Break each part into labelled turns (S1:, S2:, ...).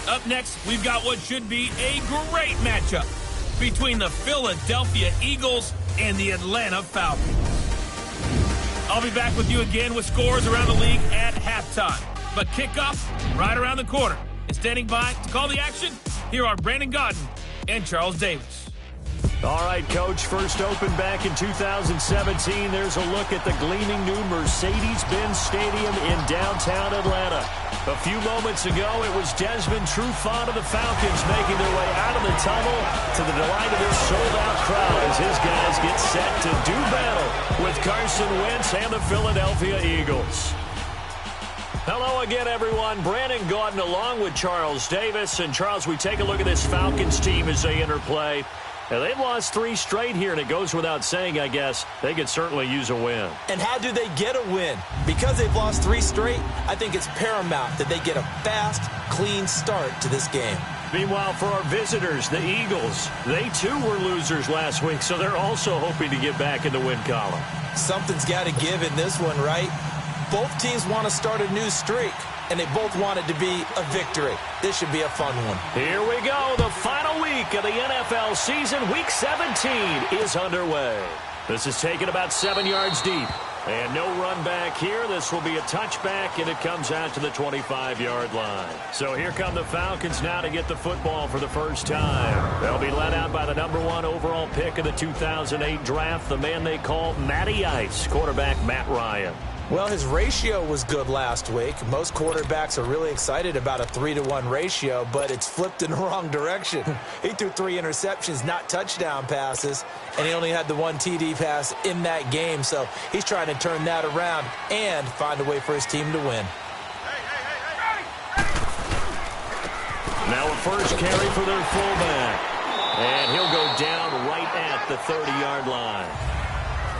S1: Up next, we've got what should be a great matchup between the Philadelphia Eagles and the Atlanta Falcons. I'll be back with you again with scores around the league at halftime. But kickoff right around the corner. And standing by to call the action, here are Brandon Gaudin and Charles Davis.
S2: All right, Coach, first opened back in 2017. There's a look at the gleaming new Mercedes-Benz Stadium in downtown Atlanta. A few moments ago, it was Desmond Trufant of the Falcons making their way out of the tunnel to the delight of this sold-out crowd as his guys get set to do battle with Carson Wentz and the Philadelphia Eagles. Hello again, everyone. Brandon Gaudin along with Charles Davis. And, Charles, we take a look at this Falcons team as they interplay. Now, they've lost 3 straight here, and it goes without saying, I guess, they could certainly use a win.
S3: And how do they get a win? Because they've lost 3 straight, I think it's paramount that they get a fast, clean start to this game.
S2: Meanwhile, for our visitors, the Eagles, they too were losers last week, so they're also hoping to get back in the win column.
S3: Something's got to give in this one, right? Both teams want to start a new streak, and they both want it to be a victory. This should be a fun one.
S2: Here we go. The final week of the NFL season. Week 17 is underway. This is taken about 7 yards deep. And no run back here. This will be a touchback, and it comes out to the 25-yard line. So here come the Falcons now to get the football for the first time. They'll be led out by the #1 overall pick of the 2008 draft, the man they call Matty Ice, quarterback Matt Ryan.
S3: Well, his ratio was good last week. Most quarterbacks are really excited about a 3-to-1 ratio, but it's flipped in the wrong direction. He threw 3 interceptions, not touchdown passes, and he only had the 1 TD pass in that game. So he's trying to turn that around and find a way for his team to win.
S2: Now a first carry for their fullback. And he'll go down right at the 30-yard line.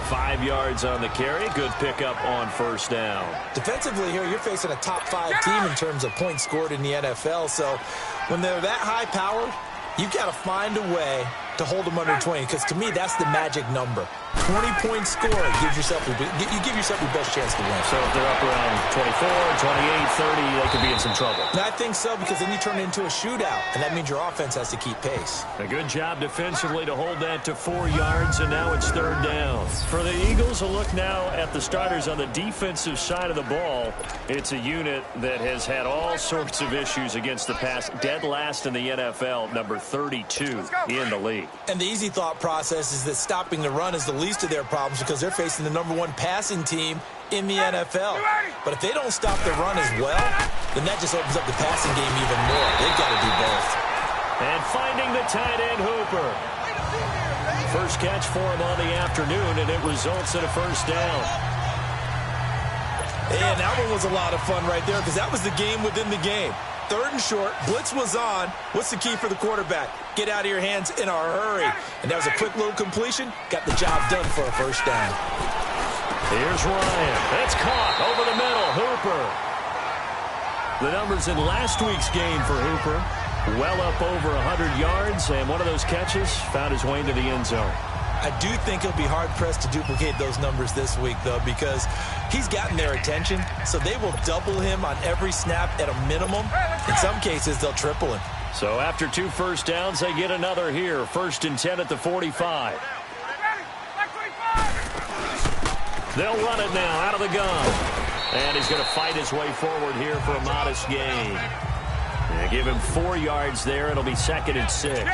S2: 5 yards on the carry. Good pickup on first down.
S3: Defensively here, you're facing a top 5 team in terms of points scored in the NFL. So when they're that high powered, you've got to find a way to hold them under 20, because to me, that's the magic number. 20-point score gives yourself you give yourself your best chance to win.
S2: So if they're up around 24, 28, 30, they could be in some trouble.
S3: And I think so, because then you turn it into a shootout, and that means your offense has to keep pace.
S2: A good job defensively to hold that to 4 yards, and now it's third down. For the Eagles, a look now at the starters on the defensive side of the ball. It's a unit that has had all sorts of issues against the pass, dead last in the NFL, number 32 in the league.
S3: And the easy thought process is that stopping the run is the least of their problems, because they're facing the #1 passing team in the NFL. But if they don't stop the run as well, then that just opens up the passing game even more. They've got to do both.
S2: And finding the tight end, Hooper. First catch for him on the afternoon, and it results in a first down.
S3: And that one was a lot of fun right there, because that was the game within the game. 3rd and short, blitz was on. What's the key for the quarterback? Get out of your hands in a hurry. And that was a quick little completion. Got the job done for a first down.
S2: Here's Ryan. It's caught over the middle. Hooper. The numbers in last week's game for Hooper. Well up over 100 yards, and one of those catches found his way into the end zone.
S3: I do think he'll be hard-pressed to duplicate those numbers this week, though, because he's gotten their attention, so they will double him on every snap at a minimum. In some cases, they'll triple him.
S2: So after 2 first downs, they get another here. 1st and 10 at the 45. They'll run it now out of the gun. And he's going to fight his way forward here for a modest gain. They give him 4 yards there. It'll be 2nd and 6.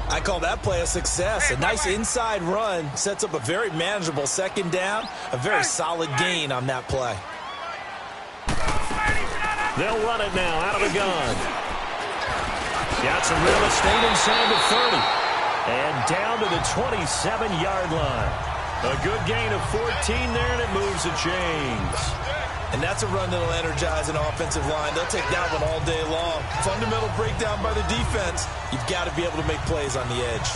S3: I call that play a success. A nice inside run sets up a very manageable 2nd down. A very solid gain on that play.
S2: They'll run it now out of the gun. Got some real estate inside the 30. And down to the 27-yard line. A good gain of 14 there, and it moves the chains.
S3: And that's a run that'll energize an offensive line. They'll take that one all day long. Fundamental breakdown by the defense. You've got to be able to make plays on the edge.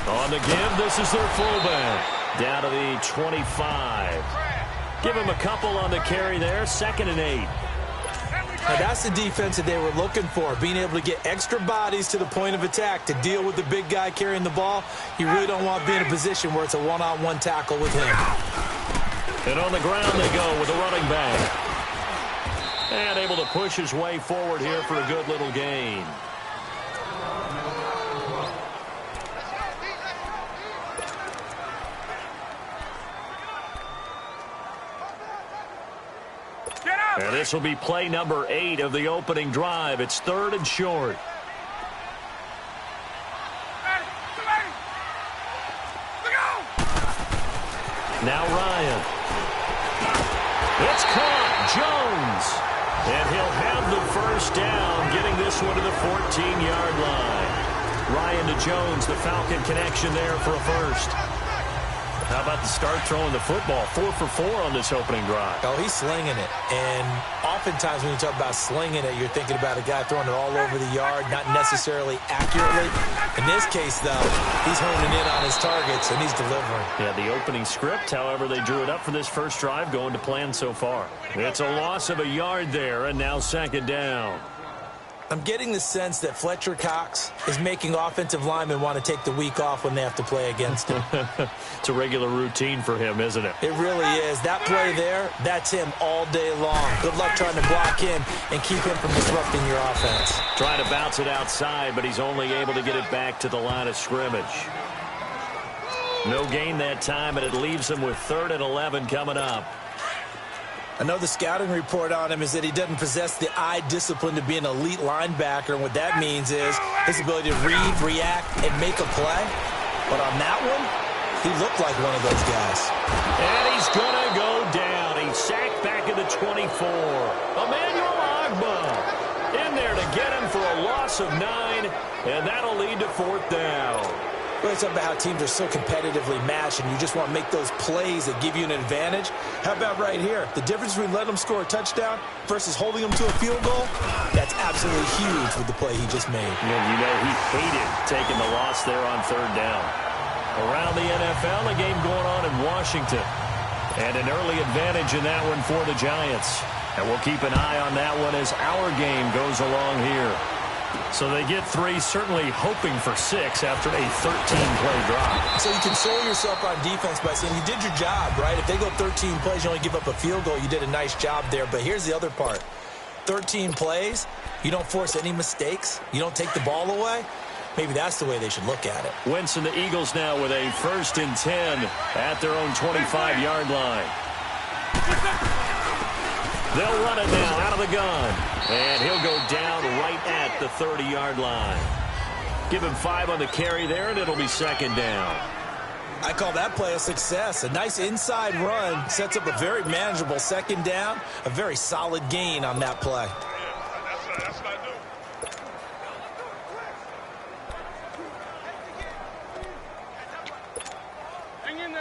S2: On the give, this is their fullback. Down to the 25. Give him a couple on the carry there. 2nd and 8.
S3: Now, that's the defense that they were looking for, being able to get extra bodies to the point of attack to deal with the big guy carrying the ball. You really don't want to be in a position where it's a one-on-one tackle with him.
S2: And on the ground they go with a running back. And able to push his way forward here for a good little gain. And this will be play number 8 of the opening drive. It's 3rd and short. Now Ryan. It's caught. Jones. And he'll have the first down, getting this one to the 14-yard line. Ryan to Jones, the Falcon connection there for a first. How about the start throwing the football? 4 for 4 on this opening drive.
S3: Oh, he's slinging it. And oftentimes when you talk about slinging it, you're thinking about a guy throwing it all over the yard, not necessarily accurately. In this case, though, he's honing in on his targets, and he's delivering.
S2: Yeah, the opening script, however, they drew it up for this first drive, going to plan so far. It's a loss of a yard there, and now 2nd down.
S3: I'm getting the sense that Fletcher Cox is making offensive linemen want to take the week off when they have to play against him.
S2: It's a regular routine for him, isn't it?
S3: It really is. That play there, that's him all day long. Good luck trying to block him and keep him from disrupting your offense.
S2: Trying to bounce it outside, but he's only able to get it back to the line of scrimmage. No gain that time, and it leaves him with 3rd and 11 coming up.
S3: I know the scouting report on him is that he doesn't possess the eye discipline to be an elite linebacker. And what that means is his ability to read, react, and make a play. But on that one, he looked like one of those guys.
S2: And he's going to go down. He's sacked back at the 24. Emmanuel Agba in there to get him for a loss of 9. And that'll lead to 4th down.
S3: Well, it's about how teams are so competitively matched, and you just want to make those plays that give you an advantage. How about right here? The difference between letting them score a touchdown versus holding them to a field goal, that's absolutely huge with the play he just made.
S2: Yeah, you know, he hated taking the loss there on 3rd down. Around the NFL, a game going on in Washington. And an early advantage in that one for the Giants. And we'll keep an eye on that one as our game goes along here. So they get 3, certainly hoping for 6 after a 13-play drive.
S3: So you console yourself on defense by saying you did your job, right? If they go 13 plays, you only give up a field goal, you did a nice job there. But here's the other part. 13 plays, you don't force any mistakes, you don't take the ball away. Maybe that's the way they should look at it.
S2: Wentz and the Eagles now with a 1st and 10 at their own 25-yard line. They'll run it now out of the gun. And he'll go down right at the 30-yard line. Give him 5 on the carry there, and it'll be 2nd down.
S3: I call that play a success. A nice inside run sets up a very manageable 2nd down. A very solid gain on that play.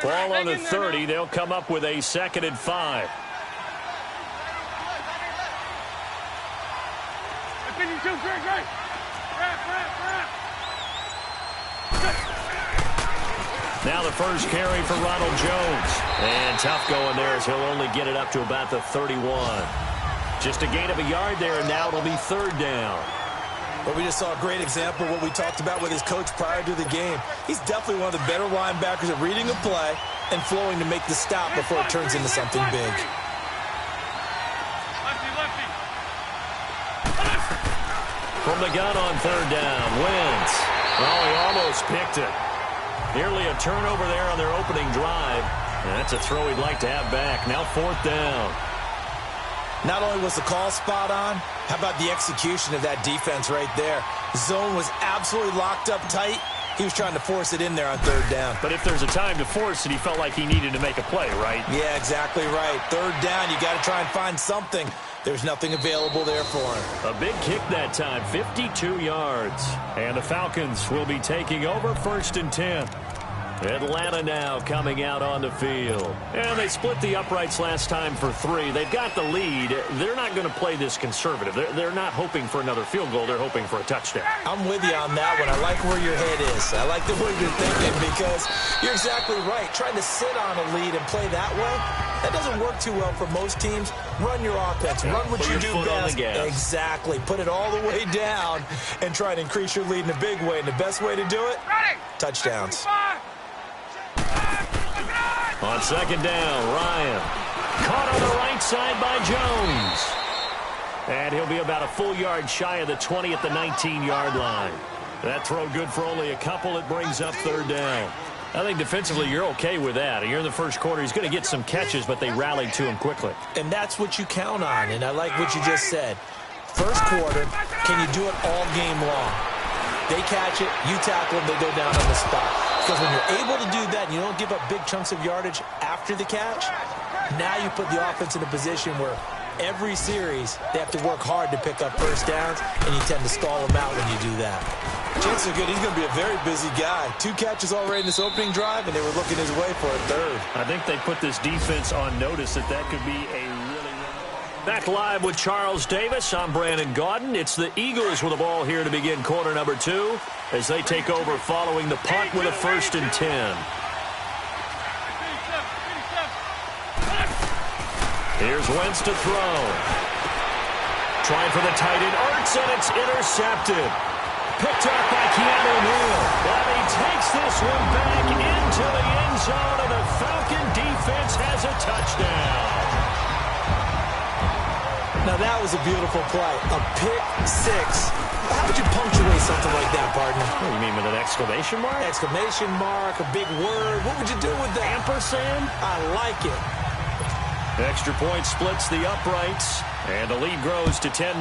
S2: Ball on the 30. They'll come up with a 2nd and 5. Now the first carry for Ronald Jones. And tough going there as he'll only get it up to about the 31. Just a gain of a yard there, and now it'll be 3rd down.
S3: But we just saw a great example of what we talked about with his coach prior to the game. He's definitely one of the better linebackers at reading a play and flowing to make the stop before it turns into something big.
S2: From the gun on 3rd down, Wentz. Oh, he almost picked it. Nearly a turnover there on their opening drive. And that's a throw he'd like to have back. Now 4th down.
S3: Not only was the call spot on, how about the execution of that defense right there? The zone was absolutely locked up tight. He was trying to force it in there on 3rd down.
S2: But if there's a time to force it, he felt like he needed to make a play, right?
S3: Yeah, exactly right. 3rd down, you got to try and find something. There's nothing available there for him.
S2: A big kick that time, 52 yards. And the Falcons will be taking over 1st and 10. Atlanta now coming out on the field. And they split the uprights last time for 3. They've got the lead. They're not going to play this conservative. They're not hoping for another field goal. They're hoping for a touchdown.
S3: I'm with you on that one. I like where your head is. I like the way you're thinking because you're exactly right. Trying to sit on a lead and play that way, that doesn't work too well for most teams. Run your offense. Run what you do best. Exactly. Put it all the way down and try to increase your lead in a big way. And the best way to do it, touchdowns.
S2: On second down, Ryan. Caught on the right side by Jones. And he'll be about a full yard shy of the 20 at the 19-yard line. That throw good for only a couple. It brings up third down. I think defensively you're okay with that. You're in the first quarter. He's going to get some catches, but they rallied to him quickly.
S3: And that's what you count on, and I like what you just said. First quarter, can you do it all game long? They catch it, you tackle them, they go down on the spot. Because when you're able to do that and you don't give up big chunks of yardage after the catch, now you put the offense in a position where every series they have to work hard to pick up first downs, and you tend to stall them out when you do that.
S4: Chances are good he's going to be a very busy guy. 2 catches already in this opening drive, and they were looking his way for a third.
S2: I think they put this defense on notice that could be a really... Back live with Charles Davis. I'm Brandon Gaudin. It's the Eagles with the ball here to begin quarter number 2 as they take over following the punt with a 1st and 10. Here's Wentz to throw. Trying for the tight end, Ertz, and it's intercepted. Picked up by Keanu Neal. And he takes this one back into the end zone, and the Falcon defense has a touchdown.
S3: Now, that was a beautiful play. A pick 6. How would you punctuate something like that, partner?
S2: What do you mean, with an exclamation mark?
S3: Exclamation mark, a big word. What would you do with that?
S2: Ampersand?
S3: I like it.
S2: Extra point splits the uprights, and the lead grows to 10-0.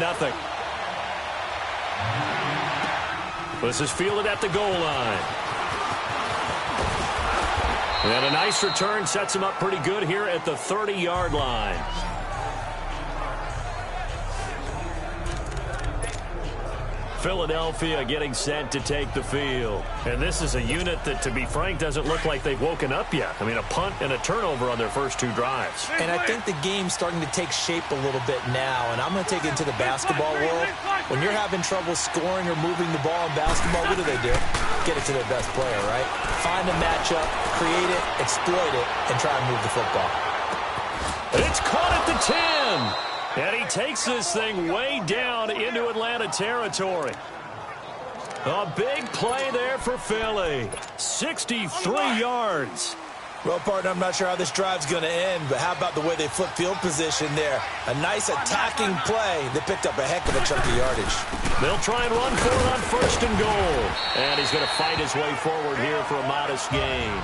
S2: This is fielded at the goal line. And a nice return sets him up pretty good here at the 30-yard line. Philadelphia getting set to take the field. And this is a unit that, to be frank, doesn't look like they've woken up yet. I mean, a punt and a turnover on their first 2 drives.
S3: And I think the game's starting to take shape a little bit now. And I'm going to take it into the basketball world. When you're having trouble scoring or moving the ball in basketball, what do? Get it to their best player, right? Find a matchup, create it, exploit it, and try and move the football.
S2: It's caught at the 10. And he takes this thing way down into Atlanta territory. A big play there for Philly. 63 yards.
S3: Well, partner, I'm not sure how this drive's going to end, but how about the way they flip field position there? A nice attacking play that picked up a heck of a chunk of yardage.
S2: They'll try and run for it on 1st and goal. And he's going to fight his way forward here for a modest gain.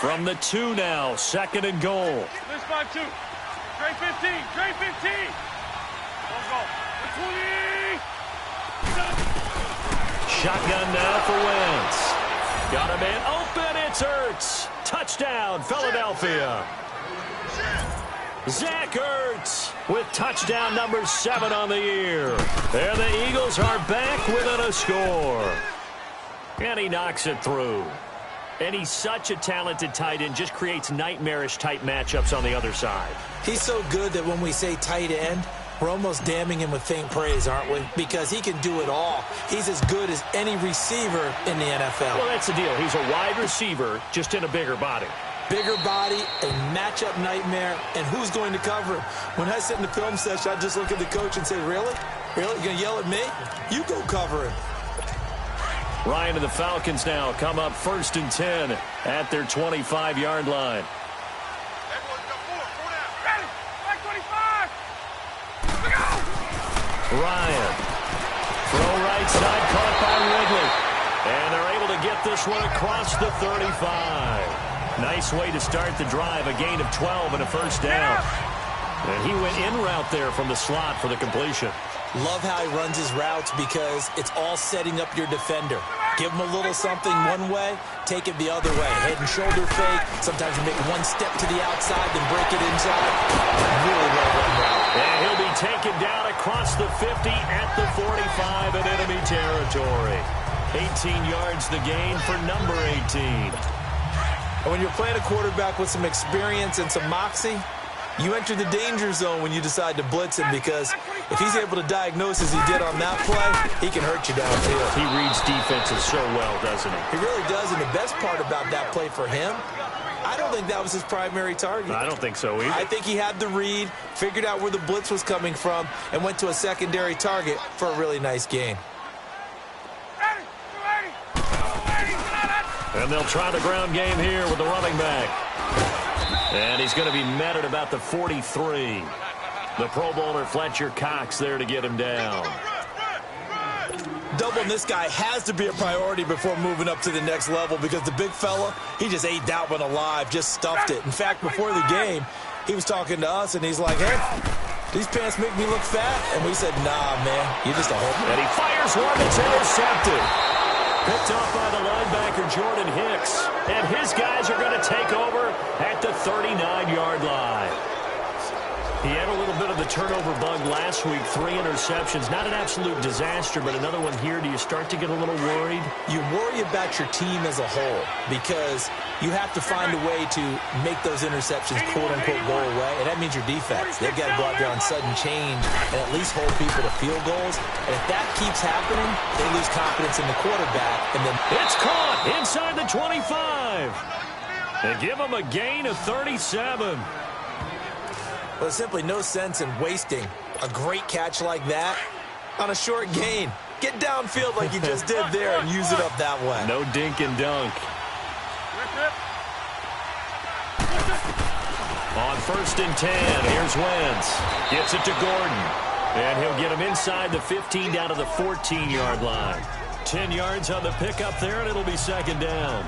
S2: From the 2 now, 2nd and goal.
S5: This 5-2. Trey 15. Trey 15. Go. 20.
S2: Shotgun now for Wentz. Got a man open. It's Ertz. Touchdown, Philadelphia. Zach Ertz with touchdown number 7 on the year. There the Eagles are back within a score. And he knocks it through. And he's such a talented tight end, just creates nightmarish-type matchups on the other side.
S3: He's so good that when we say tight end, we're almost damning him with faint praise, aren't we? Because he can do it all. He's as good as any receiver in the NFL.
S2: Well, that's the deal. He's a wide receiver, just in a bigger body.
S3: Bigger body, a matchup nightmare, and who's going to cover him? When I sit in the film session, I just look at the coach and say, really? Really? You're going to yell at me? You go cover him.
S2: Ryan and the Falcons now come up 1st and 10 at their 25-yard line. Ryan. Throw right side, caught by Ridley. And they're able to get this one across the 35. Nice way to start the drive, a gain of 12 and a 1st down. And he went in route there from the slot for the completion.
S3: Love how he runs his routes because it's all setting up your defender. Give him a little something one way, take it the other way. Head and shoulder fake. Sometimes you make one step to the outside, then break it inside. Really well run route.
S2: And he'll be taken down across the 50 at the 45 in enemy territory. 18 yards the gain for number 18.
S3: And when you're playing a quarterback with some experience and some moxie, you enter the danger zone when you decide to blitz him, because if he's able to diagnose as he did on that play, he can hurt you downfield.
S2: He reads defenses so well, doesn't he?
S3: He really does, and the best part about that play for him, I don't think that was his primary target.
S2: I don't think so either.
S3: I think he had the read, figured out where the blitz was coming from, and went to a secondary target for a really nice gain.
S2: And they'll try the ground game here with the running back. And he's going to be met at about the 43. The Pro Bowler Fletcher Cox there to get him down.
S3: Doubling this guy has to be a priority before moving up to the next level, because the big fella, he just ate that one alive, just stuffed it. In fact, before the game, he was talking to us, and he's like, hey, these pants make me look fat. And we said, nah, man, you're just a hope.
S2: And he fires one that's intercepted. Picked off by the linebacker, Jordan Hicks. And his guys are going to take over at the 39-yard line. He had a little bit of the turnover bug last week, 3 interceptions. Not an absolute disaster, but another one here. Do you start to get a little worried?
S3: You worry about your team as a whole, because you have to find a way to make those interceptions, quote-unquote, go away, and that means your defense. They've got to go out there on sudden change and at least hold people to field goals. And if that keeps happening, they lose confidence in the quarterback. And then
S2: it's caught inside the 25. They give him a gain of 37.
S3: Well, there's simply no sense in wasting a great catch like that on a short gain. Get downfield like you just did there and use it up that way.
S2: No dink and dunk. On 1st and 10, here's Wentz. Gets it to Gordon. And he'll get him inside the 15 down to the 14-yard line. 10 yards on the pickup there, and it'll be 2nd down.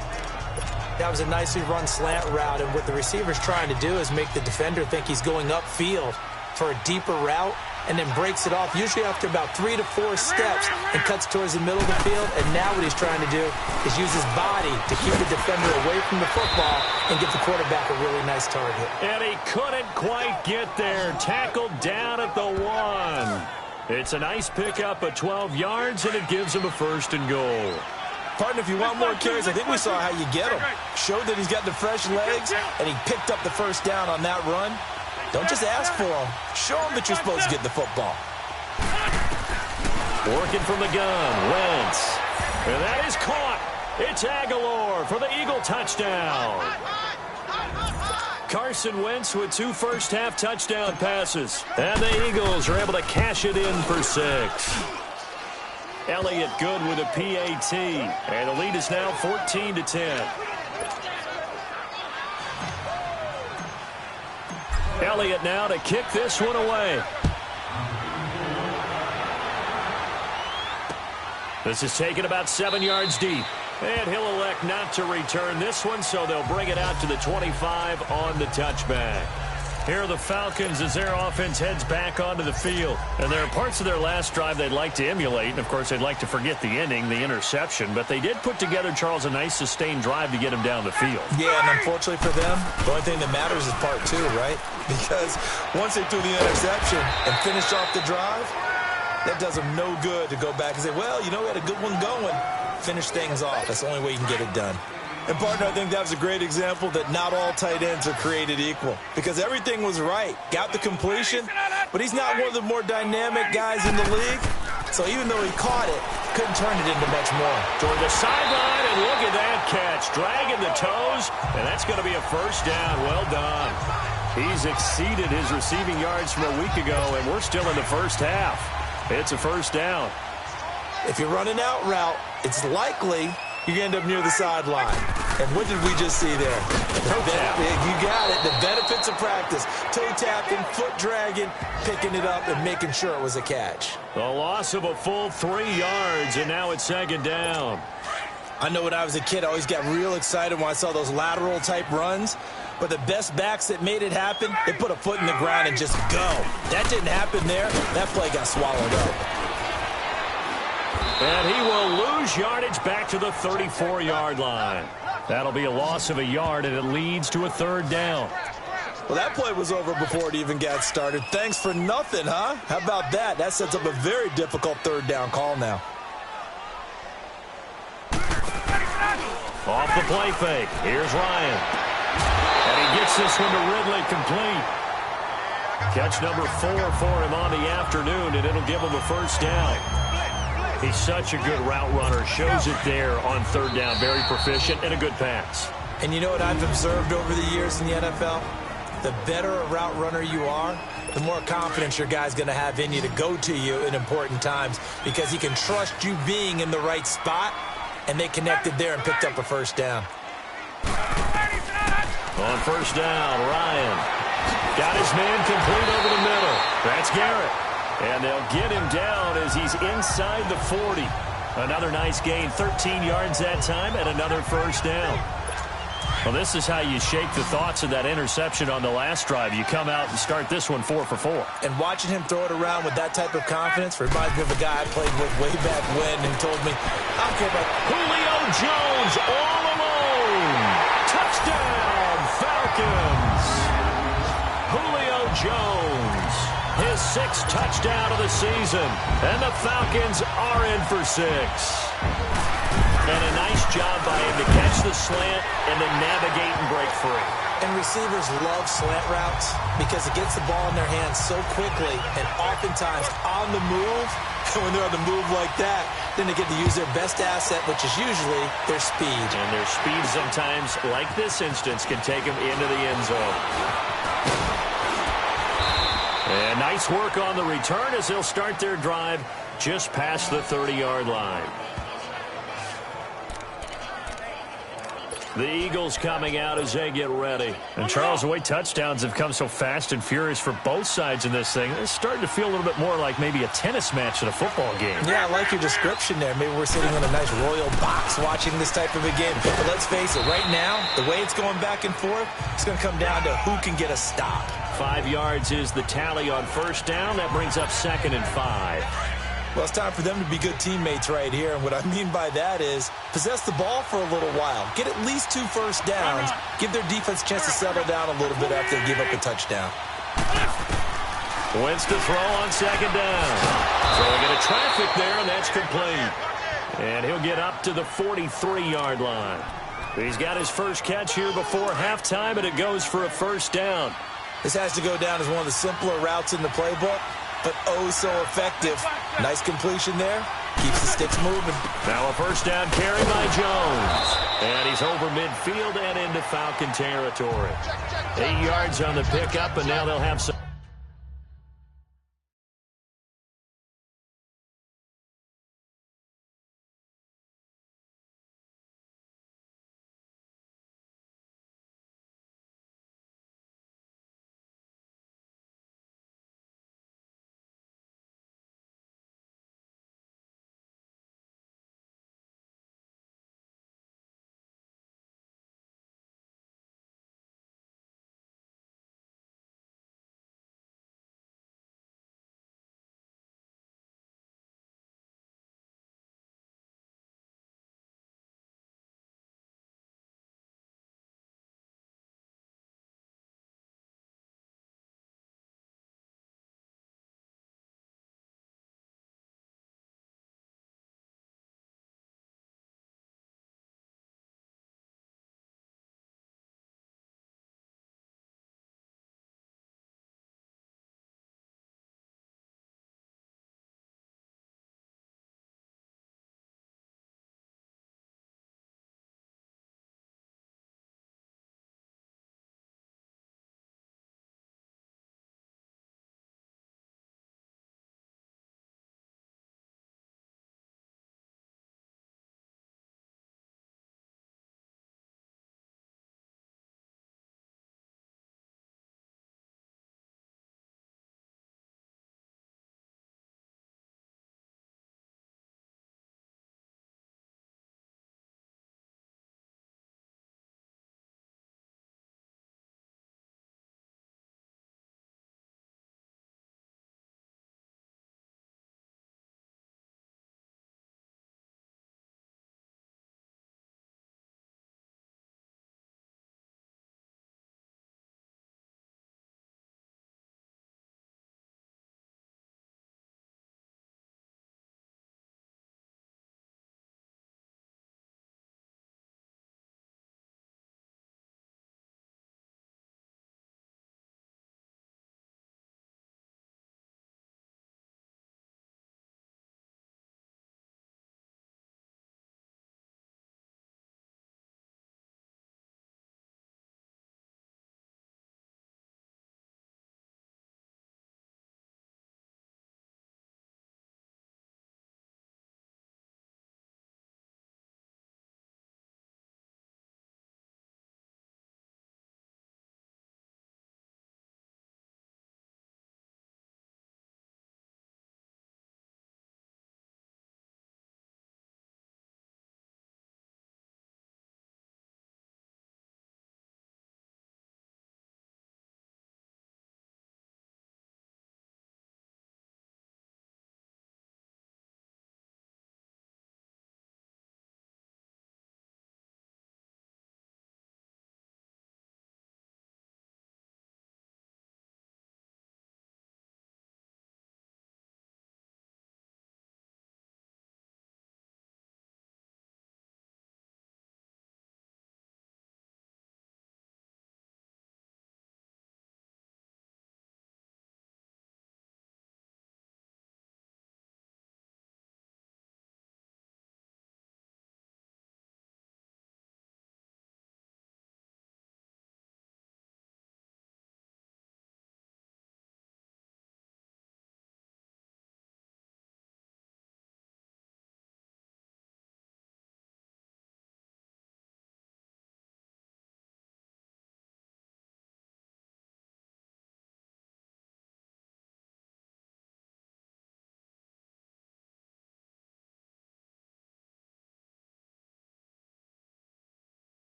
S3: That was a nicely run slant route, and what the receiver's trying to do is make the defender think he's going upfield for a deeper route, and then breaks it off, usually after about 3 to 4 steps, and cuts towards the middle of the field. And now what he's trying to do is use his body to keep the defender away from the football and give the quarterback a really nice target.
S2: And he couldn't quite get there. Tackled down at the 1. It's a nice pickup of 12 yards, and it gives him a 1st and goal.
S3: Partner, if you want more carries, I think we saw how you get him. Showed that he's got the fresh legs, and he picked up the 1st down on that run. Don't just ask for him. Show him that you're supposed to get the football.
S2: Working from the gun, Wentz. And that is caught. It's Aguilar for the Eagle touchdown. Carson Wentz with 2 first-half touchdown passes. And the Eagles are able to cash it in for 6. Elliott good with a PAT. And the lead is now 14-10. Elliott now to kick this one away. This is taken about 7 yards deep. And he'll elect not to return this one, so they'll bring it out to the 25 on the touchback. Here are the Falcons as their offense heads back onto the field. And there are parts of their last drive they'd like to emulate. And, of course, they'd like to forget the ending, the interception. But they did put together, Charles, a nice sustained drive to get him down the field.
S3: Yeah, and unfortunately for them, the only thing that matters is part 2, right? Because once they threw the interception and finished off the drive, that does them no good to go back and say, well, you know, we had a good one going. Finish things off. That's the only way you can get it done. And, partner, I think that was a great example that not all tight ends are created equal, because everything was right. Got the completion, but he's not one of the more dynamic guys in the league. So even though he caught it, couldn't turn it into much more.
S2: Toward the sideline, and look at that catch. Dragging the toes, and that's going to be a 1st down. Well done. He's exceeded his receiving yards from a week ago, and we're still in the 1st half. It's a 1st down.
S3: If you're running out route, it's likely you're going to end up near the sideline. And what did we just see there? You got it. The benefits of practice. Toe tapping, foot dragging, picking it up, and making sure it was a catch.
S2: The loss of a full 3 yards, and now it's 2nd down.
S3: I know when I was a kid, I always got real excited when I saw those lateral-type runs. But the best backs that made it happen, they put a foot in the ground and just go. That didn't happen there. That play got swallowed up.
S2: And he will lose yardage back to the 34-yard line. That'll be a loss of a yard, and it leads to a 3rd down.
S3: Well, that play was over before it even got started. Thanks for nothing, huh? How about that? That sets up a very difficult 3rd down call now.
S2: Off the play fake. Here's Ryan. And he gets this one to Ridley complete. Catch number 4 for him on the afternoon, and it'll give him a first down. He's such a good route runner. Shows it there on third down. Very proficient and a good pass.
S3: And you know what I've observed over the years in the NFL? The better a route runner you are, the more confidence your guy's going to have in you to go to you in important times because he can trust you being in the right spot, and they connected there and picked up a first down.
S2: On first down, Ryan got his man complete over the middle. That's Garrett. And they'll get him down as he's inside the 40. Another nice gain, 13 yards that time, and another first down. Well, this is how you shake the thoughts of that interception on the last drive. You come out and start this one 4 for 4.
S3: And watching him throw it around with that type of confidence reminds me of a guy I played with way back when and told me, I don't care about
S2: Julio Jones all alone. Touchdown, Falcons. Julio Jones, his 6th touchdown of the season. And the Falcons are in for 6. And a nice job by him to catch the slant and then navigate and break free.
S3: And receivers love slant routes because it gets the ball in their hands so quickly and oftentimes on the move. And when they're on the move like that, then they get to use their best asset, which is usually their speed.
S2: And their speed sometimes, like this instance, can take them into the end zone. And nice work on the return as they'll start their drive just past the 30-yard line. The Eagles coming out as they get ready. And Charles, the way touchdowns have come so fast and furious for both sides in this thing, it's starting to feel a little bit more like maybe a tennis match in a football game.
S3: Yeah, I like your description there. Maybe we're sitting in a nice royal box watching this type of a game. But let's face it, right now, the way it's going back and forth, it's going to come down to who can get a stop.
S2: 5 yards is the tally on first down. That brings up 2nd and 5.
S3: Well, it's time for them to be good teammates right here. And what I mean by that is possess the ball for a little while. Get at least 2 first downs. Give their defense a chance to settle down a little bit after they give up a touchdown.
S2: Wentz to throw on 2nd down. Throwing into traffic there, and that's complete. And he'll get up to the 43-yard line. He's got his first catch here before halftime, and it goes for a first down.
S3: This has to go down as one of the simpler routes in the playbook, but oh so effective. Nice completion there. Keeps the sticks moving.
S2: Now a first down carry by Jones. And he's over midfield and into Falcon territory. 8 yards on the pickup, and now they'll have some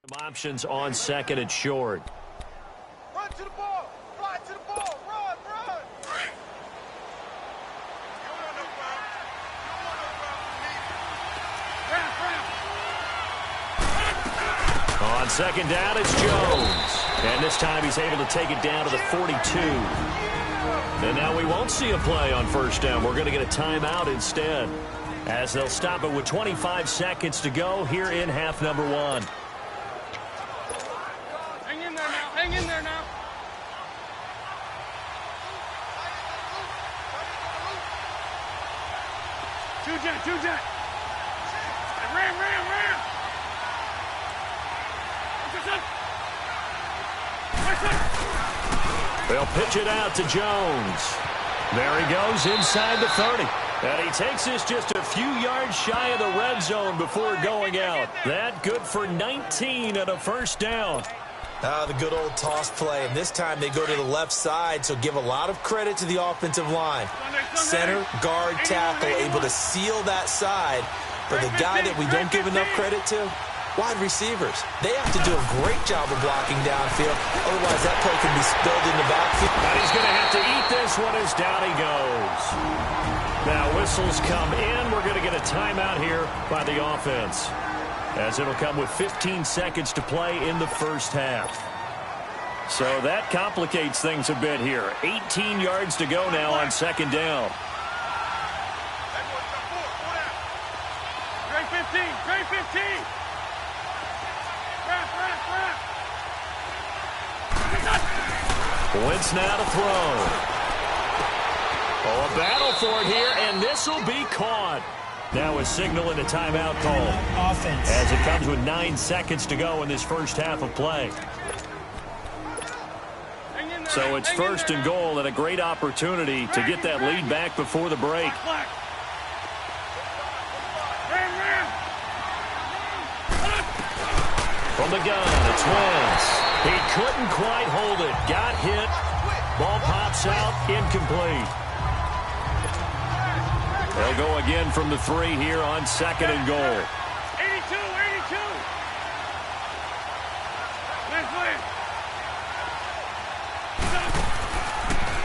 S2: Options on second and short.
S5: Run to the ball. Fly to the ball. Run, run.
S2: On second down, it's Jones. And this time he's able to take it down to the 42. And now we won't see a play on first down. We're going to get a timeout instead, as they'll stop it with 25 seconds to go here in half number one.
S5: Hang in there now. Hang in there now. Two jet. Ram.
S2: They'll pitch it out to Jones. There he goes inside the 30. And he takes this just a few yards shy of the red zone before going out. That good for 19 and a first down.
S3: The good old toss play. And this time they go to the left side, so give a lot of credit to the offensive line. Center, guard, tackle, able to seal that side. But the guy that we don't give enough credit to, wide receivers. They have to do a great job of blocking downfield. Otherwise, that play can be spilled in the backfield.
S2: And he's going to have to eat this one as down he goes. Now whistles come in. We're going to get a timeout here by the offense, as it'll come with 15 seconds to play in the first half. So that complicates things a bit here. 18 yards to go now on second down.
S5: Trey 15.
S2: Wentz now to throw. Oh, a battle for it here, and this will be caught. Now a signal and a timeout call.
S6: Offense.
S2: As it comes with 9 seconds to go in this first half of play. So it's first and goal, and a great opportunity to get that lead back before the break. From the gun, it's Wentz. He couldn't quite hold it. Got hit. Ball pops out, incomplete. They'll go again from the 3 here on second and goal.
S5: 82.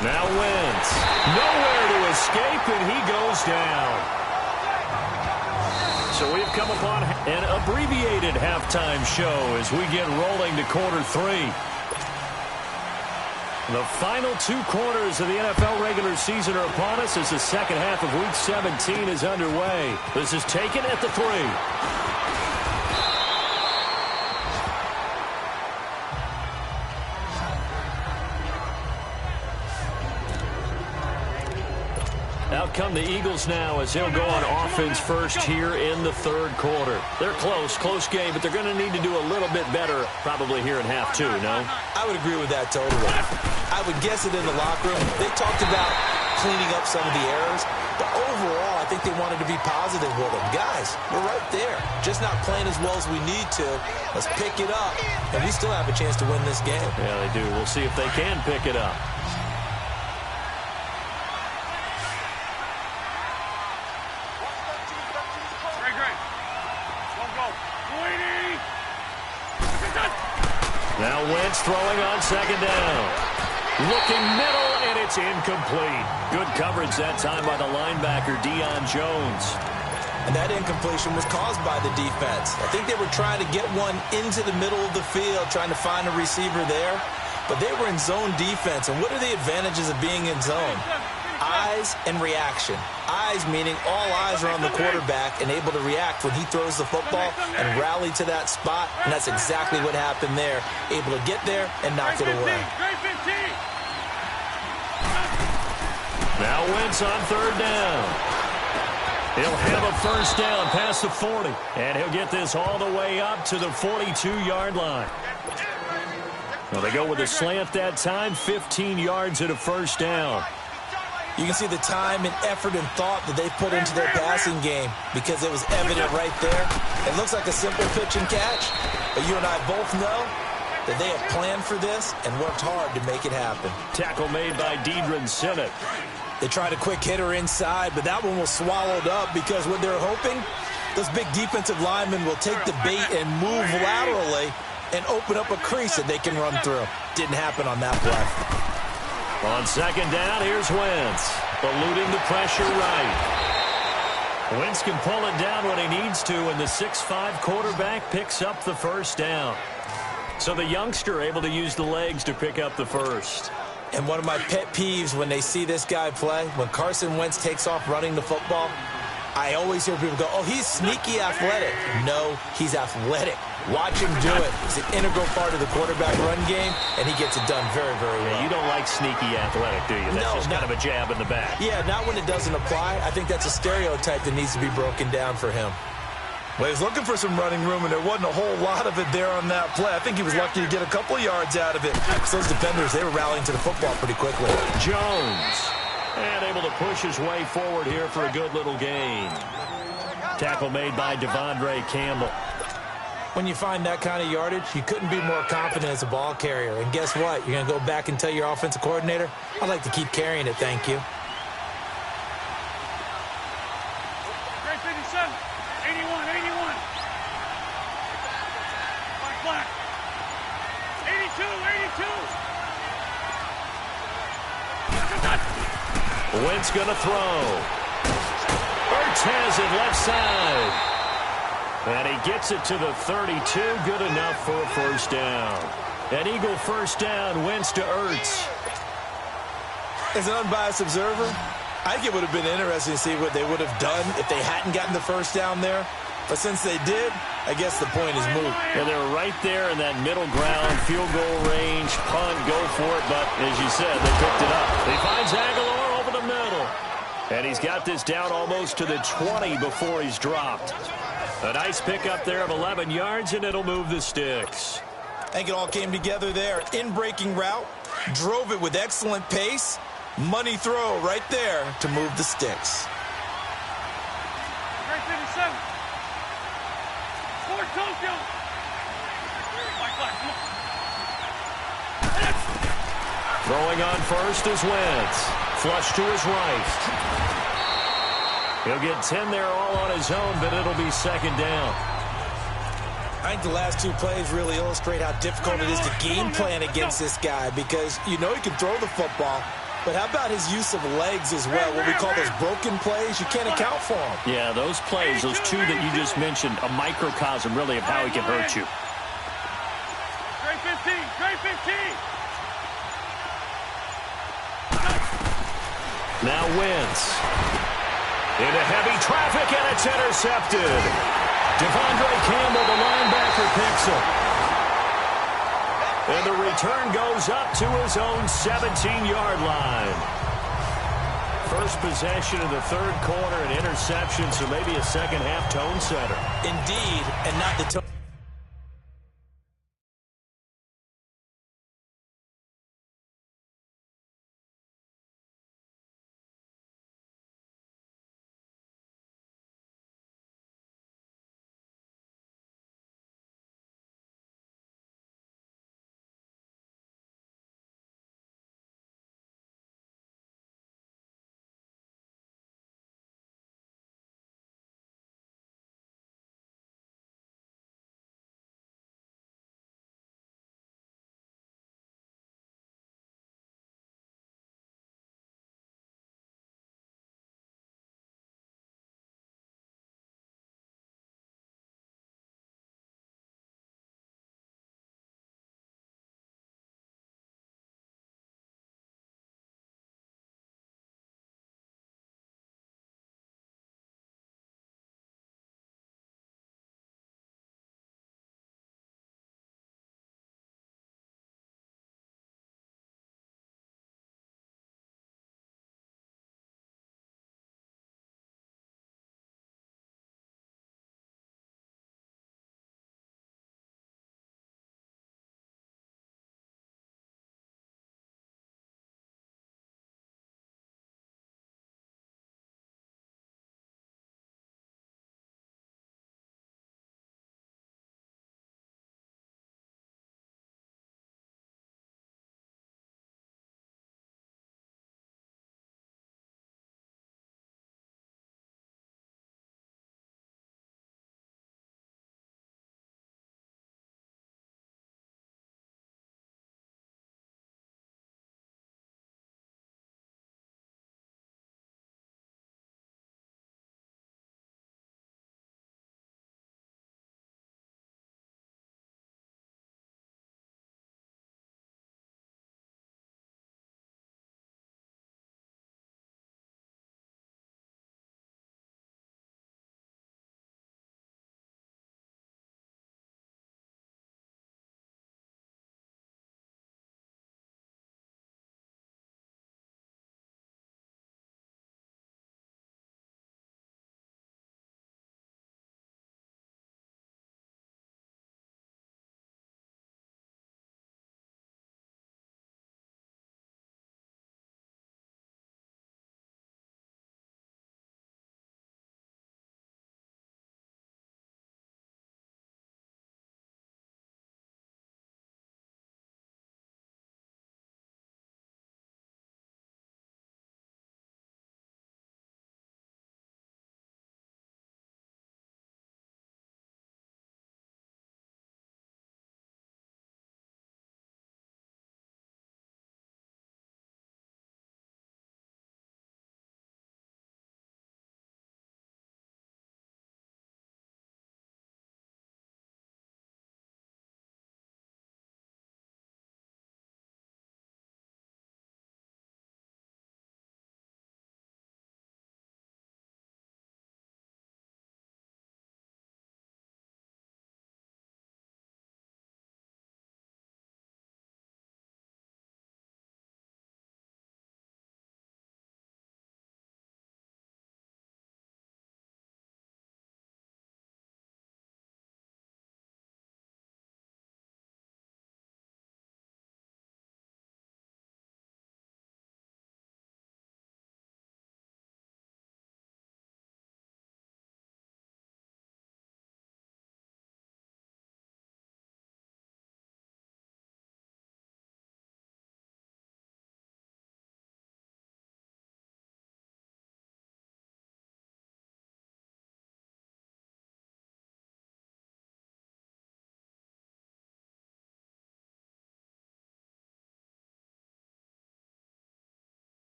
S2: Now Wentz. Nowhere to escape, and he goes down. So we've come upon an abbreviated halftime show as we get rolling to quarter 3. The final 2 quarters of the NFL regular season are upon us as the second half of Week 17 is underway. This is taken at the 3. Out come the Eagles now as they'll go on offense first here in the third quarter. They're close game, but they're going to need to do a little bit better probably here in half 2, no?
S3: I would agree with that totally. I would guess it in the locker room. They talked about cleaning up some of the errors, but overall, I think they wanted to be positive with them. Guys, we're right there. Just not playing as well as we need to. Let's pick it up, and we still have a chance to win this game.
S2: Yeah, they do. We'll see if they can pick it up. Now Wentz throwing on second down. Looking middle, and it's incomplete. Good coverage that time by the linebacker, Deion Jones.
S3: And that incompletion was caused by the defense. I think they were trying to get one into the middle of the field, trying to find a receiver there. But they were in zone defense. And what are the advantages of being in zone? Eyes and reaction. Eyes meaning all eyes are on the quarterback and able to react when he throws the football and rally to that spot. And that's exactly what happened there. Able to get there and knock it away.
S2: Now Wentz on third down. He'll have a first down past the 40. And he'll get this all the way up to the 42-yard line. Well, they go with a slant that time, 15 yards at a first down.
S3: You can see the time and effort and thought that they put into their passing game because it was evident right there. It looks like a simple pitch and catch, but you and I both know that they have planned for this and worked hard to make it happen.
S2: Tackle made by Deidrin Sinnott.
S3: They tried a quick hitter inside, but that one was swallowed up because what they're hoping, Those big defensive linemen will take the bait and move laterally and open up a crease that they can run through. Didn't happen on that play.
S2: On second down, here's Wentz. Eluding the pressure right. Wentz can pull it down when he needs to, and the 6'5" quarterback picks up the first down. So the youngster able to use the legs to pick up the first.
S3: And one of my pet peeves when they see this guy play, when Carson Wentz takes off running the football, I always hear people go, oh, he's sneaky athletic. No, he's athletic. Watch him do it. He's an integral part of the quarterback run game, and he gets it done very, very well.
S2: Yeah, you don't like sneaky athletic, do you? That's just kind of a jab in the back.
S3: Yeah, not when it doesn't apply. I think that's a stereotype that needs to be broken down for him.
S4: Well, he's looking for some running room, and there wasn't a whole lot of it there on that play. I think he was lucky to get a couple of yards out of it.
S3: So those defenders, they were rallying to the football pretty quickly.
S2: Jones, and able to push his way forward here for a good little gain. Tackle made by Devondre Campbell.
S3: When you find that kind of yardage, you couldn't be more confident as a ball carrier. And guess what? You're going to go back and tell your offensive coordinator, I'd like to keep carrying it, thank you.
S5: Great 57. 81. Black. 82.
S2: Wentz going to throw. Ertz has it left side. And he gets it to the 32. Good enough for a first down. An Eagle first down. Wentz to Ertz.
S3: As an unbiased observer, I think it would have been interesting to see what they would have done if they hadn't gotten the first down there. But since they did, I guess the point is moot.
S2: Yeah, they were right there in that middle ground, field goal range, punt, go for it. But as you said, they picked it up. He finds Aguilar over the middle. And he's got this down almost to the 20 before he's dropped. A nice pickup there of 11 yards, and it'll move the sticks.
S3: I think it all came together there. In-breaking route, drove it with excellent pace. Money throw right there to move the sticks.
S5: Great 57. Fort Tokyo. Black, come on.
S2: Throwing on first is Wentz. Flush to his right. He'll get 10 there all on his own, but it'll be second down.
S3: I think the last two plays really illustrate how difficult it is to game plan against this guy because you know he can throw the football, but how about his use of legs as well? What we call those broken plays, you can't account for them.
S2: Yeah, those plays, those two that you just mentioned, a microcosm really of how he can hurt you.
S5: Great 15.
S2: Now Wentz. Into heavy traffic, and it's intercepted. Devondre Campbell, the linebacker, picks him. And the return goes up to his own 17-yard line. First possession of the third quarter, an interception, so maybe a second-half tone setter.
S3: Indeed, and not the tone.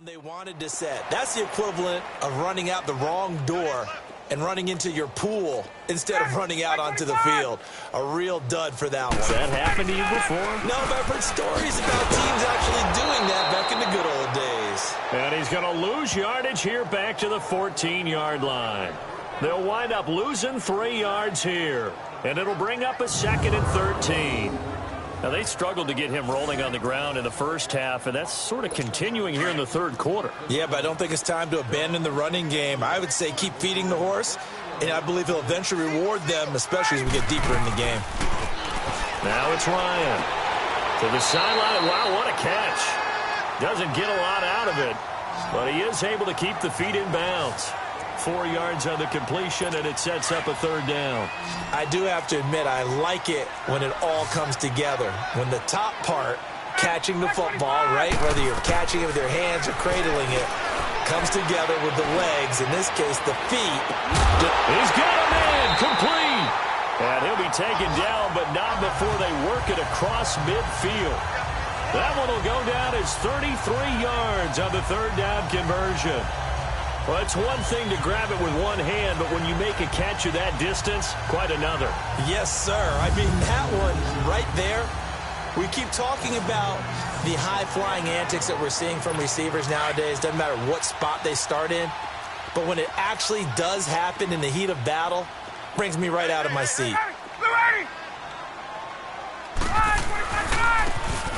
S3: They wanted to set. That's the equivalent of running out the wrong door and running into your pool instead of running out onto the field. A real dud for that one.
S2: Has that happened to you before?
S3: No, but I've heard stories about teams actually doing that back in the good old days.
S2: And he's going to lose yardage here back to the 14-yard line. They'll wind up losing 3 yards here. And it'll bring up a 2nd and 13. Now, they struggled to get him rolling on the ground in the first half, and that's sort of continuing here in the third quarter.
S3: Yeah, but I don't think it's time to abandon the running game. I would say keep feeding the horse, and I believe he'll eventually reward them, especially as we get deeper in the game.
S2: Now it's Ryan to the sideline. Wow, what a catch. Doesn't get a lot out of it, but he is able to keep the feet in bounds. 4 yards on the completion, and it sets up a 3rd down.
S3: I do have to admit, I like it when it all comes together. When the top part, catching the football, right, whether you're catching it with your hands or cradling it, comes together with the legs, in this case, the feet.
S2: He's got a man, complete. And he'll be taken down, but not before they work it across midfield. That one will go down as 33 yards on the 3rd down conversion. Well, it's one thing to grab it with one hand, but when you make a catch of that distance, quite another.
S3: Yes, sir. I mean, that one right there, we keep talking about the high-flying antics that we're seeing from receivers nowadays. Doesn't matter what spot they start in. But when it actually does happen in the heat of battle, brings me right out of my seat.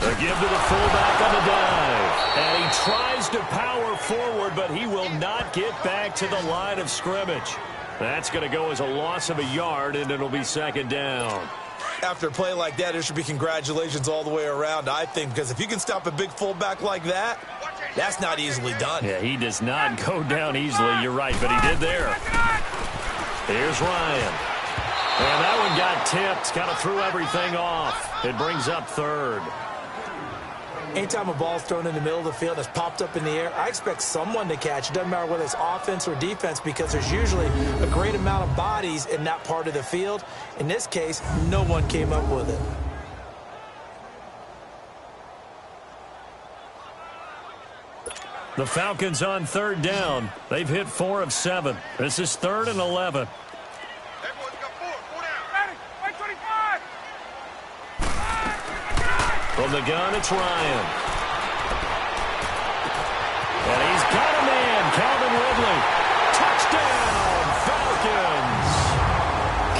S2: They give to the fullback on the dive. And he tries to power forward, but he will not get back to the line of scrimmage. That's going to go as a loss of a yard, and it'll be 2nd down.
S3: After a play like that, there should be congratulations all the way around, I think, because if you can stop a big fullback like that, that's not easily done.
S2: Yeah, he does not go down easily. You're right, but he did there. Here's Ryan. And that one got tipped, kind of threw everything off. It brings up 3rd.
S3: Anytime a ball's thrown in the middle of the field, it's popped up in the air, I expect someone to catch. It doesn't matter whether it's offense or defense, because there's usually a great amount of bodies in that part of the field. In this case, no one came up with it.
S2: The Falcons on 3rd down. They've hit 4 of 7. This is 3rd and 11. From the gun, it's Ryan. And he's got a man, Calvin Ridley. Touchdown, Falcons.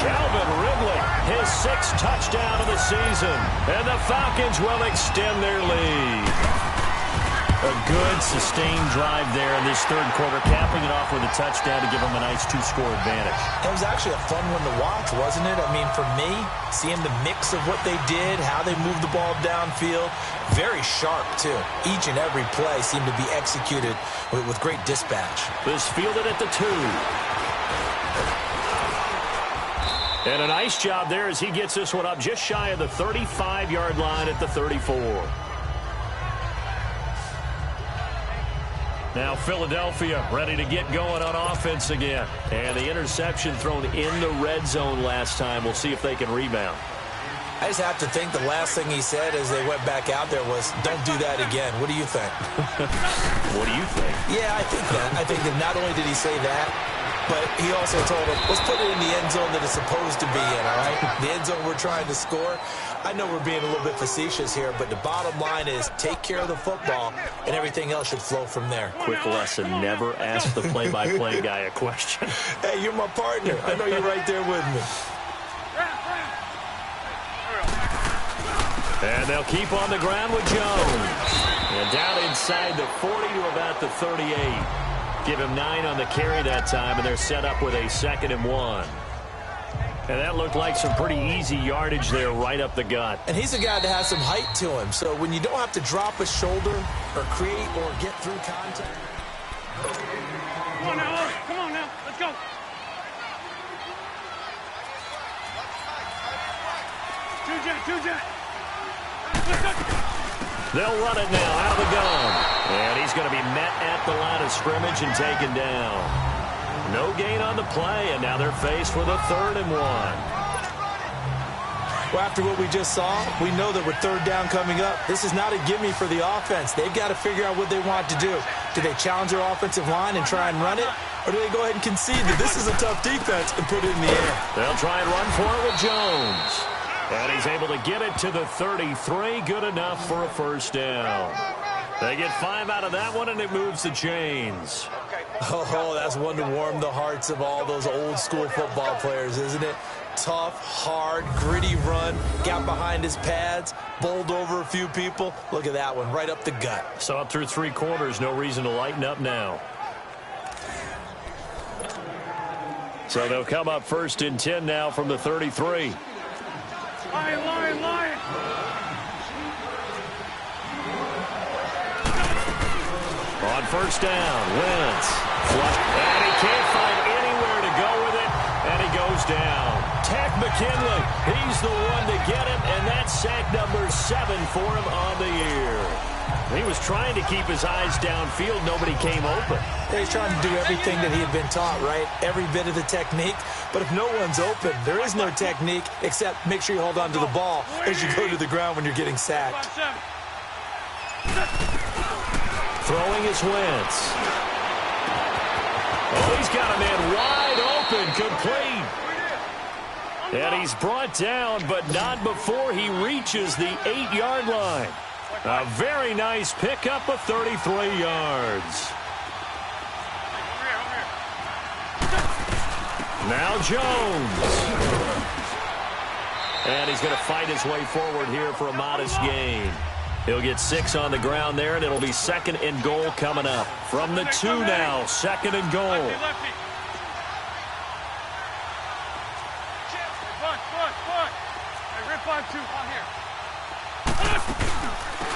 S2: Calvin Ridley, his 6th touchdown of the season. And the Falcons will extend their lead. A good, sustained drive there in this 3rd quarter, capping it off with a touchdown to give them a nice 2-score advantage.
S3: It was actually a fun one to watch, wasn't it? I mean, for me, seeing the mix of what they did, how they moved the ball downfield, very sharp, too. Each and every play seemed to be executed with great dispatch.
S2: This fielded at the 2. And a nice job there as he gets this one up just shy of the 35-yard line at the 34. Now Philadelphia ready to get going on offense again. And the interception thrown in the red zone last time. We'll see if they can rebound.
S3: I just have to think the last thing he said as they went back out there was, don't do that again. What do you think?
S2: What do you think?
S3: Yeah, I think that. I think that not only did he say that, but he also told him, let's put it in the end zone that it's supposed to be in, all right? The end zone we're trying to score. I know we're being a little bit facetious here, but the bottom line is take care of the football, and everything else should flow from there.
S2: Quick lesson, never ask the play-by-play guy a question.
S3: Hey, you're my partner. I know you're right there with me.
S2: And they'll keep on the ground with Jones. And down inside the 40 to about the 38. Give him 9 on the carry that time, and they're set up with a 2nd and 1. And that looked like some pretty easy yardage there right up the gut.
S3: And he's a guy that has some height to him. So when you don't have to drop a shoulder or create or get through contact.
S5: Come on now, come on now. Let's go. Two-jet.
S2: They'll run it now out of the gun. And he's going to be met at the line of scrimmage and taken down. No gain on the play, and now they're faced with a 3rd and 1.
S3: Well, after what we just saw, we know that with 3rd down coming up, this is not a gimme for the offense. They've got to figure out what they want to do. Do they challenge their offensive line and try and run it? Or do they go ahead and concede that this is a tough defense and put it in the air?
S2: They'll try and run for it with Jones. And he's able to get it to the 33. Good enough for a first down. They get 5 out of that one, and it moves the chains.
S3: Oh, that's one to warm the hearts of all those old-school football players, isn't it? Tough, hard, gritty run, got behind his pads, bowled over a few people. Look at that one, right up the gut.
S2: So up through 3 quarters, no reason to lighten up now. So they'll come up 1st and 10 now from the 33.
S5: Line.
S2: On first down, Wentz. And he can't find anywhere to go with it, and he goes down. Tech McKinley, he's the one to get him, and that's sack number 7 for him on the year. He was trying to keep his eyes downfield. Nobody came open.
S3: He's trying to do everything that he had been taught, right? Every bit of the technique. But if no one's open, there is no technique except make sure you hold on to the ball as you go to the ground when you're getting sacked.
S2: Throwing is Wentz. Oh, he's got a man wide open, complete. And he's brought down, but not before he reaches the 8-yard line. A very nice pickup of 33 yards. Now Jones. And he's going to fight his way forward here for a modest gain. He'll get 6 on the ground there, and it'll be 2nd and goal coming up. From the 2 now, 2nd and goal.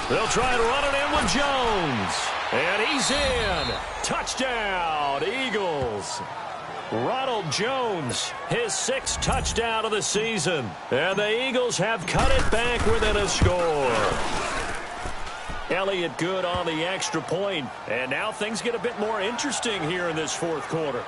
S2: They'll try to run it in with Jones. And he's in. Touchdown, Eagles. Ronald Jones, his 6th touchdown of the season. And the Eagles have cut it back within a score. Elliott good on the extra point. And now things get a bit more interesting here in this 4th quarter.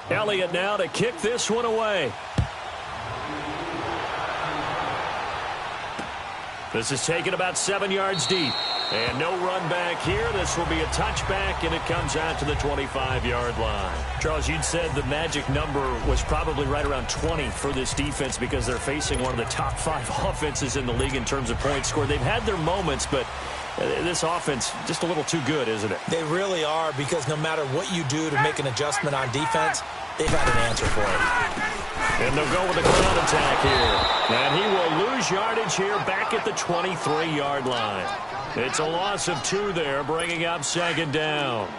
S2: Elliott now to kick this one away. This is taken about 7 yards deep. And no run back here. This will be a touchback, and it comes out to the 25-yard line. Charles, you'd said the magic number was probably right around 20 for this defense because they're facing one of the top 5 offenses in the league in terms of points scored. They've had their moments, but this offense just a little too good, isn't it?
S3: They really are, because no matter what you do to make an adjustment on defense, they've had an answer for it.
S2: And they'll go with a ground attack here. And he will lose yardage here back at the 23-yard line. It's a loss of 2 there, bringing up second down.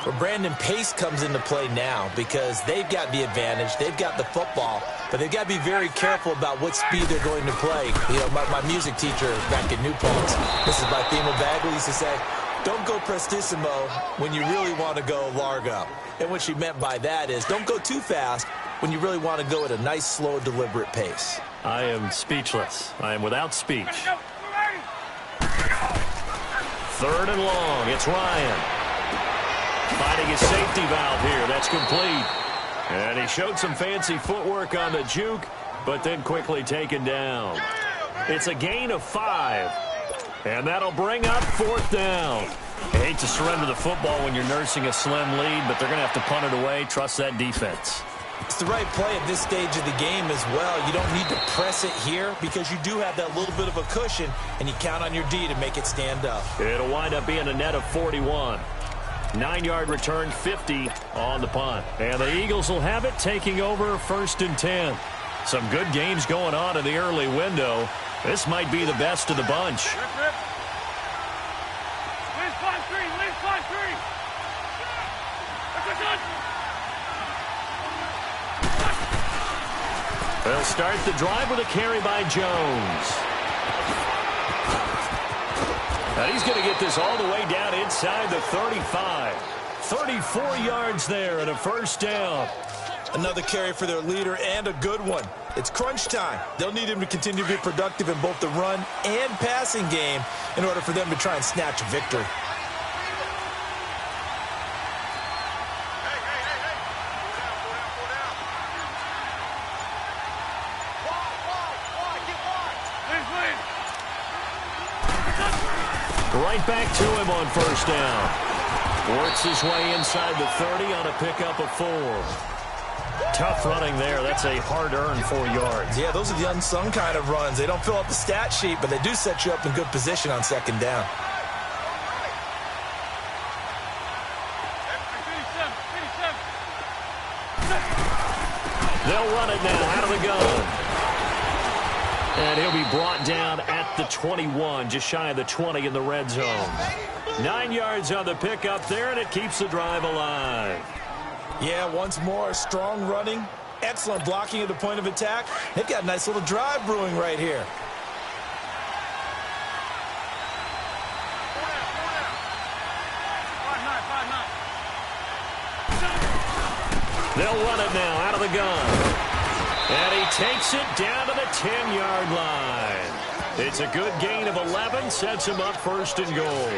S3: Well, Brandon, pace comes into play now because they've got the advantage. They've got the football, but they've got to be very careful about what speed they're going to play. You know, my music teacher back in New Paltz, Mrs. Bythema Bagley, used to say, don't go prestissimo when you really want to go largo. And what she meant by that is don't go too fast when you really want to go at a nice, slow, deliberate pace.
S2: I am speechless. I am without speech. 3rd and long. It's Ryan. Finding his safety valve here. That's complete. And he showed some fancy footwork on the juke, but then quickly taken down. It's a gain of 5. And that'll bring up 4th down. I hate to surrender the football when you're nursing a slim lead, but they're going to have to punt it away. Trust that defense.
S3: It's the right play at this stage of the game as well. You don't need to press it here because you do have that little bit of a cushion, and you count on your D to make it stand up.
S2: It'll wind up being a net of 41. 9-yard return, 50 on the punt. And the Eagles will have it, taking over 1st and 10. Some good games going on in the early window. This might be the best of the bunch. They'll start the drive with a carry by Jones. And he's going to get this all the way down inside the 35. 34 yards there and a 1st down.
S3: Another carry for their leader and a good one. It's crunch time. They'll need him to continue to be productive in both the run and passing game in order for them to try and snatch a victory.
S2: Right back to him on 1st down. Works his way inside the 30 on a pickup of 4. Tough running there. That's a hard-earned 4 yards.
S3: Yeah, those are the unsung kind of runs. They don't fill up the stat sheet, but they do set you up in good position on 2nd down.
S2: They'll run it now out of the gun. And he'll be brought down at the 21, just shy of the 20 in the red zone. 9 yards on the pickup there, and it keeps the drive alive.
S3: Yeah, once more, strong running, excellent blocking at the point of attack. They've got a nice little drive brewing right here.
S2: They'll run it now out of the gun. And he takes it down to the 10-yard line. It's a good gain of 11, sets him up 1st and goal.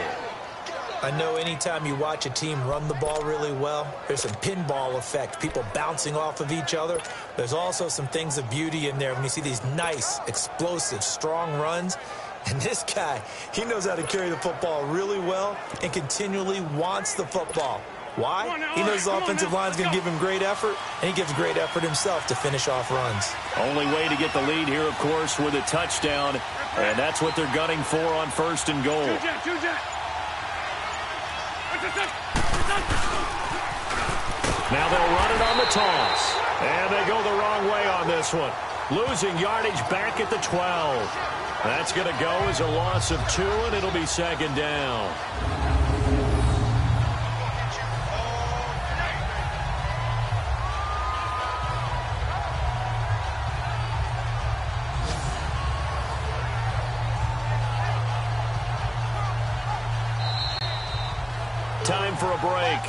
S3: I know anytime you watch a team run the ball really well, there's some pinball effect, people bouncing off of each other. There's also some things of beauty in there when you see these nice, explosive, strong runs. And this guy, he knows how to carry the football really well and continually wants the football. Why? He knows the offensive line's going to give him great effort, and he gives great effort himself to finish off runs.
S2: Only way to get the lead here, of course, with a touchdown, and that's what they're gunning for on 1st and goal. Now they'll run it on the toss, and they go the wrong way on this one. Losing yardage back at the 12. That's going to go as a loss of 2, and it'll be 2nd down. Time for a break.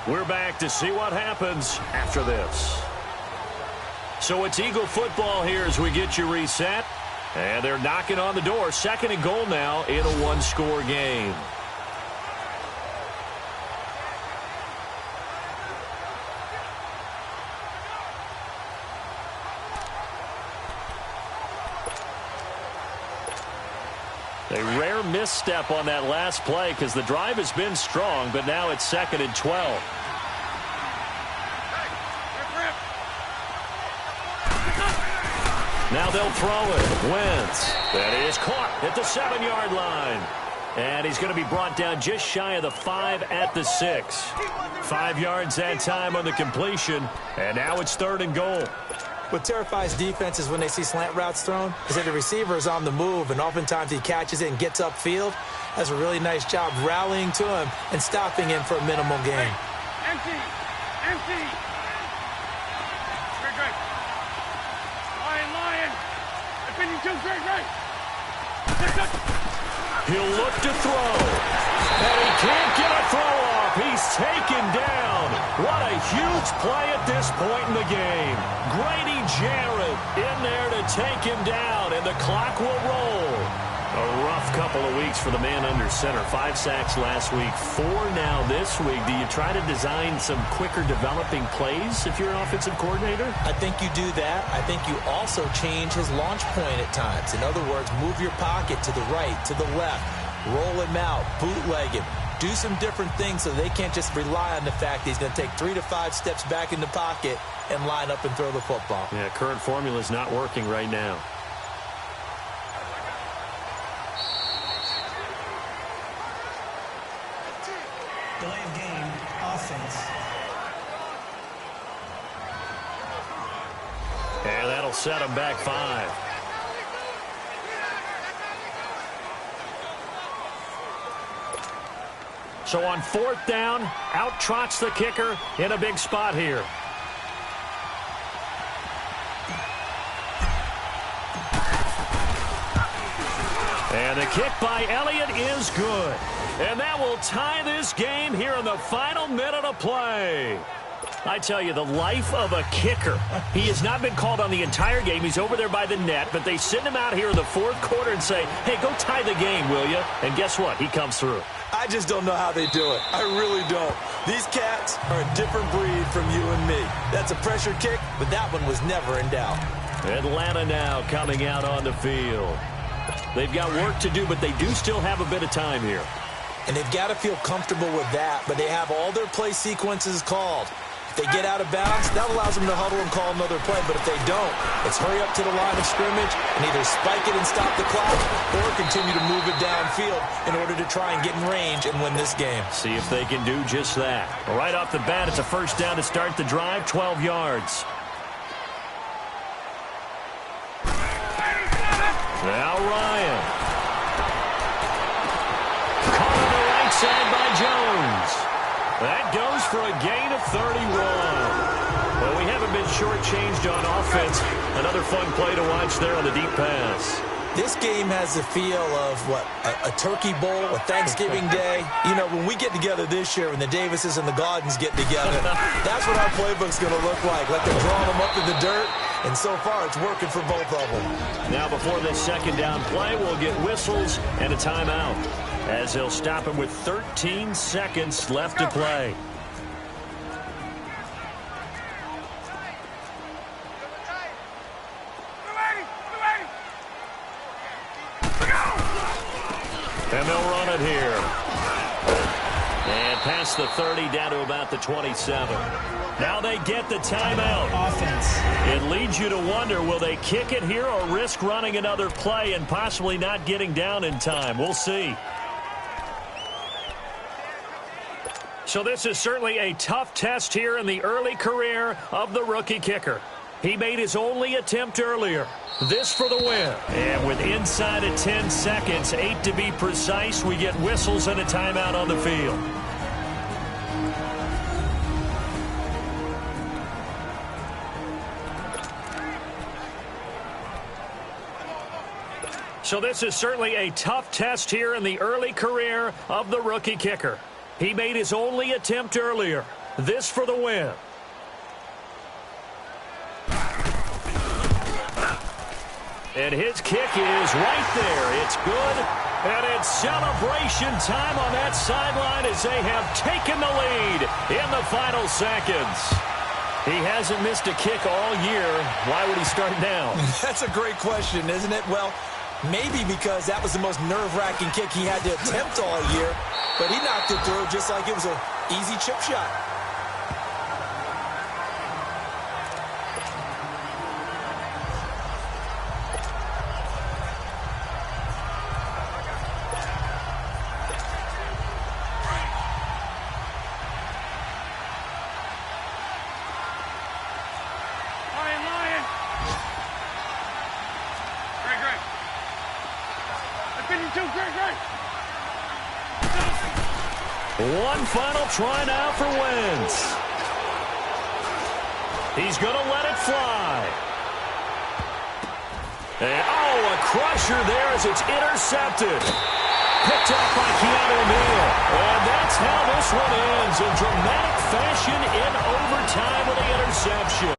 S2: We're back to see what happens after this. So it's Eagle football here as we get you reset. And they're knocking on the door. 2nd and goal now in a 1-score game. misstep on that last play because the drive has been strong, but now it's 2nd and 12. Now they'll throw it. Wentz. That is caught at the 7-yard line. And he's going to be brought down just shy of the 5 at the 6. 5 yards that time on the completion. And now it's 3rd and goal.
S3: What terrifies defenses when they see slant routes thrown is that the receiver is on the move, and oftentimes he catches it and gets upfield. Does a really nice job rallying to him and stopping him for a minimal gain.
S5: Empty. Great. Lion. Opinion 2, great.
S2: He'll look to throw. And he can't get a throw off. He's taken down. What a huge play at this point in the game. Grady Jarrett in there to take him down, and the clock will roll. A rough couple of weeks for the man under center. 5 sacks last week, 4 now this week. Do you try to design some quicker developing plays if you're an offensive coordinator?
S3: I think you do that. I think you also change his launch point at times. In other words, move your pocket to the right, to the left, roll him out, bootleg him. Do some different things so they can't just rely on the fact that he's going to take 3 to 5 steps back in the pocket and line up and throw the football.
S2: Yeah, current formula is not working right now.
S6: Delay of game, offense.
S2: And that'll set him back 5. So on 4th down, out trots the kicker in a big spot here. And the kick by Elliott is good. And that will tie this game here in the final minute of play. I tell you, the life of a kicker. He has not been called on the entire game. He's over there by the net, but they send him out here in the 4th quarter and say, hey, go tie the game, will you? And guess what? He comes through.
S3: I just don't know how they do it. I really don't. These cats are a different breed from you and me. That's a pressure kick, but that one was never in doubt.
S2: Atlanta now coming out on the field. They've got work to do, but they do still have a bit of time here.
S3: And they've got to feel comfortable with that, but they have all their play sequences called. If they get out of bounds, that allows them to huddle and call another play. But if they don't, it's hurry up to the line of scrimmage and either spike it and stop the clock or continue to move it downfield in order to try and get in range and win this game.
S2: See if they can do just that. Right off the bat, it's a 1st down to start the drive, 12 yards. Now Ryan. Caught on the right side by Jones. That goes for a gain of 31. Well, we haven't been shortchanged on offense. Another fun play to watch there on the deep pass.
S3: This game has the feel of, a turkey bowl, a Thanksgiving day. You know, when we get together this year, when the Davises and the Gaudens get together, that's what our playbook's going to look like they're drawing them up in the dirt, and so far it's working for both of them.
S2: Now before this 2nd down play, we'll get whistles and a timeout, as they'll stop him with 13 seconds left to play. And they'll run it here. And past the 30 down to about the 27. Now they get the timeout.
S6: Offense.
S2: It leads you to wonder, will they kick it here or risk running another play and possibly not getting down in time? We'll see. So this is certainly a tough test here in the early career of the rookie kicker. He made his only attempt earlier. This for the win. And with inside of 10 seconds, 8 to be precise, we get whistles and a timeout on the field. So this is certainly a tough test here in the early career of the rookie kicker. He made his only attempt earlier. This for the win. And his kick is right there. It's good. And it's celebration time on that sideline as they have taken the lead in the final seconds. He hasn't missed a kick all year. Why would he start now?
S3: That's a great question, isn't it? Well, Maybe because that was the most nerve-wracking kick he had to attempt all year, but he knocked it through just like it was an easy chip shot.
S2: One final try now for Wentz. He's going to let it fly. And, a crusher there as it's intercepted. Picked up by Keanu Neal. And that's how this one ends in dramatic fashion in overtime with the interception.